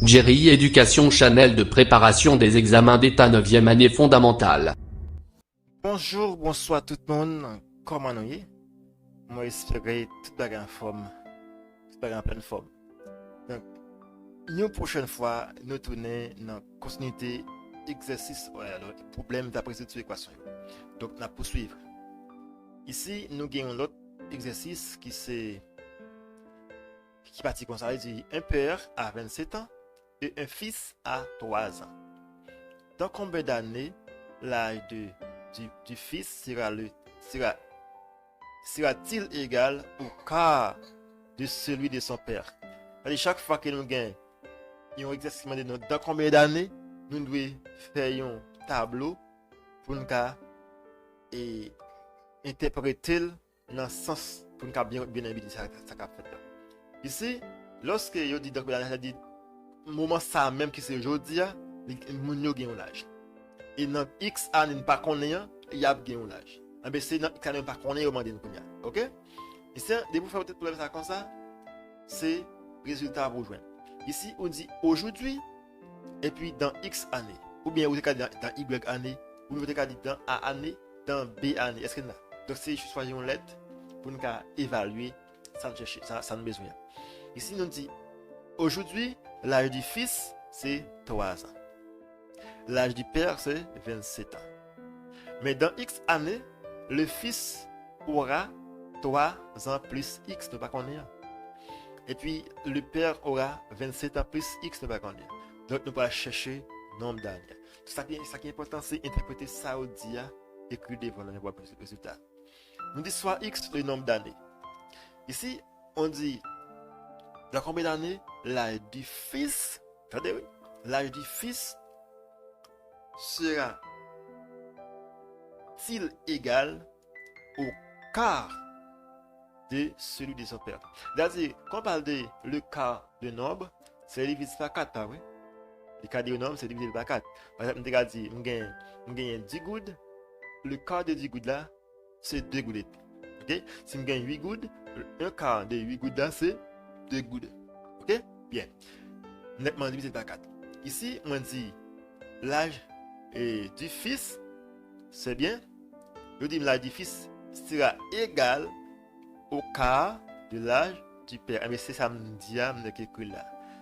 Jerry Éducation Channel de préparation des examens d'état 9e année fondamentale. Bonjour, bonsoir tout le monde. Comment nous y? Moi, j'espère que tout le monde en forme. Tout le monde en pleine forme. Donc, une prochaine fois, nous tournons dans la continuité exercice problème d'après cette équation. Donc, nous poursuivre. Ici, nous avons l'autre exercice qui partit comme ça. Il dit un père à 27 ans et un fils à 3 ans. Dans combien d'années l'âge du fils sera-t-il égal au quart de celui de son père? C'est-à-dire, chaque fois que nous gagnons un exercice de nous, dans combien d'années nous devons faire un tableau pour nous interpréter dans le sens pour nous bien habiter ça fait. Ici, lorsque je dis donc dit moment ça même qui c'est aujourd'hui, nous gagnons l'âge. Et dans X années pas connaît, il y a gagné l'âge. Mais c'est dans X années pas connaît au moment de nous. OK? Ici, dès vous faire peut-être problème ça comme ça, c'est résultat pour joindre. Ici, on dit aujourd'hui et puis dans X années. Ou bien vous avez dans Y année, ou vous avez dit dans A année, dans B année. Est-ce que là? Donc c'est choisir une lettre pour nous évaluer sans chercher, sans besoin. Ici, on dit aujourd'hui, l'âge du fils c'est 3 ans. L'âge du père c'est 27 ans. Mais dans X années, le fils aura 3 ans plus X, ne pas connaître. Et puis, le père aura 27 ans plus X, ne pas connaître. Donc, nous allons chercher le nombre d'années. Ça qui est important, c'est interpréter ça au dia, écrire devant le résultat. Nous disons soit X le nombre d'années. Ici, on dit, dans combien d'années, l'âge du fils, attendez, oui, l'âge du fils sera-t-il égal au quart de celui de son père? C'est-à-dire, quand on parle de le quart de nombre, c'est divisé par 4, pas vrai? Le quart de nombre, c'est divisé par 4. Par exemple, on dit, on gagne 10 gouttes, le quart de 10 gouttes là, c'est 2 gouttes. Ok? Si on gagne 8 gouttes, un quart de 8 gouttes là, c'est 2 gouttes. Ok? Bien. Nettement divisé par 4. Ici, on dit l'âge du fils, c'est bien. Je dis l'âge du fils sera égal au quart de l'âge du père. Mais c'est ça me dit là.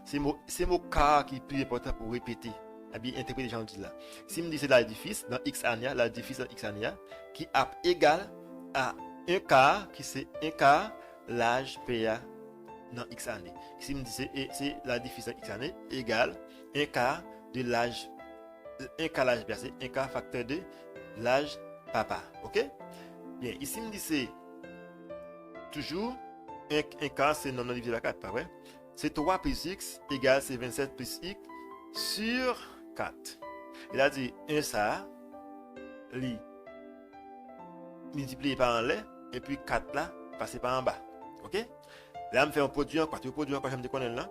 C'est mon quart qui est plus important pour répéter. À bien interpréter les gens disent là. Si me dit c'est l'âge du fils dans X années, l'âge du fils dans X années, qui est égal à un quart, qui c'est un quart l'âge père dans X années. Si me dit c'est l'âge du fils dans X années égal un quart de l'âge, un quart l'âge père, c'est un quart facteur de l'âge papa. Ok? Bien, ici me dit c'est toujours un quart, c'est non divisé par 4, pas vrai? C'est 3 plus x égale c'est 27 plus x sur 4. Il a dit 1 ça, li multiplié par en l'air, et puis 4 là, passer par en bas. Ok? Là, je fais un produit en quoi? Tu veux produire en quoi? J'aime te connaître là?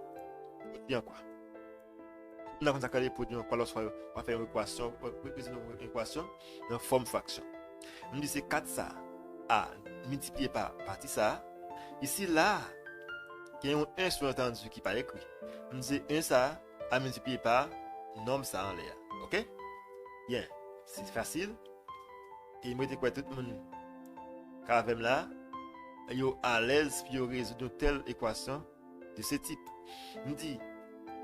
Produit en quoi? On a consacré les produits en quoi lorsqu'on va faire une équation, dans forme fraction. On dit c'est 4 ça à multiplié par partie ça. Ici, là, il y a un sous-entendu qui n'est pas écrit. On dit 1 ça à multiplier par nombre ça en l'air. Ok? Bien. C'est facile. Et moi, je quoi tout le monde, quand même là, ils sont à l'aise pour résoudre une telle équation de ce type. On dit,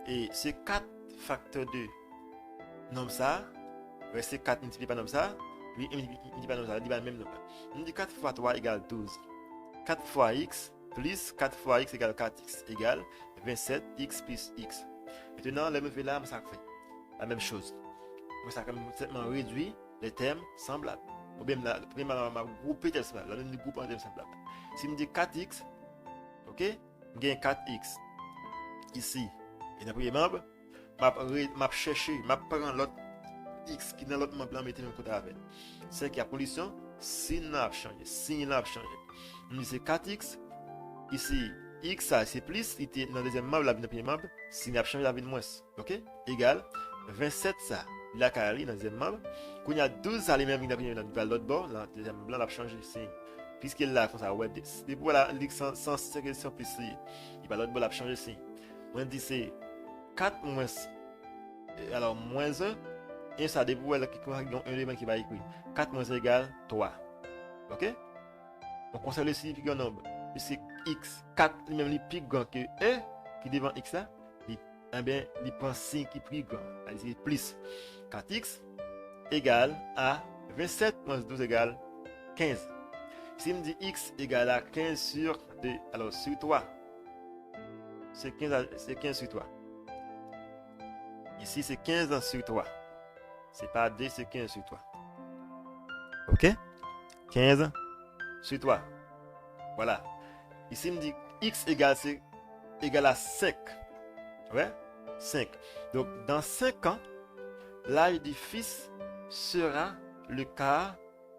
et c'est 4 facteurs de nombre ça, c'est 4 multiplié par nombre ça, puis multiplié par nombre ça, il va même nombre. On dit 4 fois 3 égale 12. 4 fois x plus 4 fois x égale 4x égale 27x plus x. Maintenant, le lever là, ça fait la même chose. Ça a réduit les termes semblables. Ou bien, la première, ma groupe tel semblable. La groupe en termes semblables. Si je me dis 4x, ok, je gagne 4x ici. Et dans le premier membre, je cherche, je prends l'autre x qui est dans l'autre membre, je mets côté avec. C'est qu'il y a pollution, signe n'a pas changé. Signe n'a pas changé. Je dis 4x. Ici, x ça c'est plus, il était dans le deuxième membre, la vie dans le premier membre, signe n'a pas changé, la vie de moins. Ok? Égal 27 ça. La carré dans le deuxième membre. Quand il y a 12 ça, les mêmes dans le premier membre, l'autre bord, dans le deuxième membre, il a changé signe. Puisqu'il là, comme ça, ouais, depuis voilà, sans plus, il va l'autre bord, il a changé signe. On dit c'est 4 moins, alors moins 1, et ça dépend de un élément qui va écrire. 4 moins 1 égale 3. Ok? On conserve le significat nombre. C'est x, 4, même les plus grand que e, qui devant x là, eh bien, il prend 5 qui est plus grand. C'est plus 4x égale à 27 moins 12 égale 15. Si me dit x égale à 15 sur 2, alors sur 3, c'est 15 sur 3. Ici, c'est 15 sur 3. C'est pas 2, c'est 15 sur 3. Ok? 15 sur 3. Voilà. Ici, il me dit x égale à 5. Ouais? 5. Donc, dans 5 ans, l'âge du fils sera le quart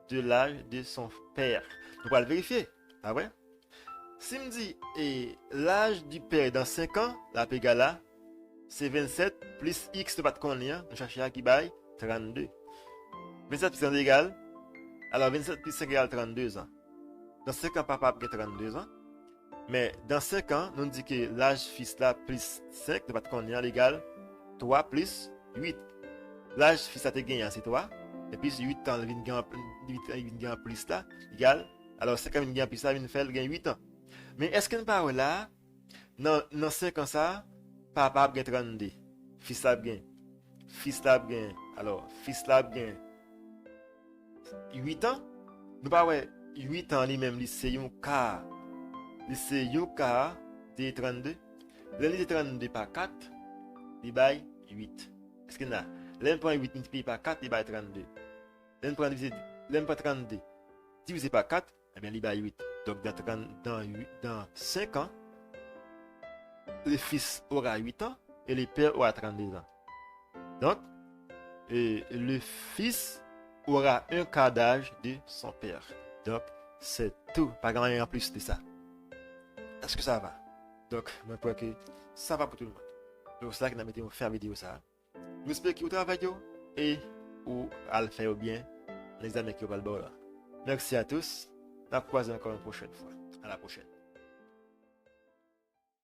de l'âge de son père. Donc, on va le vérifier. Ah ouais? Si me dit l'âge du père dans 5 ans, la P égale à, c'est 27 plus x de pas de connaître, nous cherchons à qui baille 32. 27 plus 1 égale, alors 27 plus 5 égale 32 ans. Dans 5 ans, papa a 32 ans. Mais dans 5 ans, nous dit que l'âge fils là plus 5 de pas de connaître égale 3 plus 8. L'âge fils là te gagne, c'est 3. Et puis 8 ans, il vient plus là, égale, alors 5 ans, il vient plus là, il fait 8 ans. Mais est-ce qu'on parle là, dans 5 ans ça, papa a 32, fils là bien, alors fils là bien 8 ans, nous pas ouais 8 ans lui-même, c'est un quart, c'est un quart de 32, l'année de 32 par 4, il baille 8. Est-ce qu'on a, l'année prend 8 multiplié par 4, il baille 32. L'année prend 32 divisé par 4, eh bien il baille 8. Donc dans 5 ans, le fils aura 8 ans et le père aura 32 ans. Donc, le fils aura un quart d'âge de son père. Donc, c'est tout. Pas grand chose en plus de ça. Est-ce que ça va? Donc, je crois que ça va pour tout le monde. Donc, c'est là que nous avons fait la vidéo ça. Nous espérons que vous travaillez et ou à le faire bien l'examen qui va le bord là. Merci à tous. On va croiser encore une prochaine fois. À la prochaine.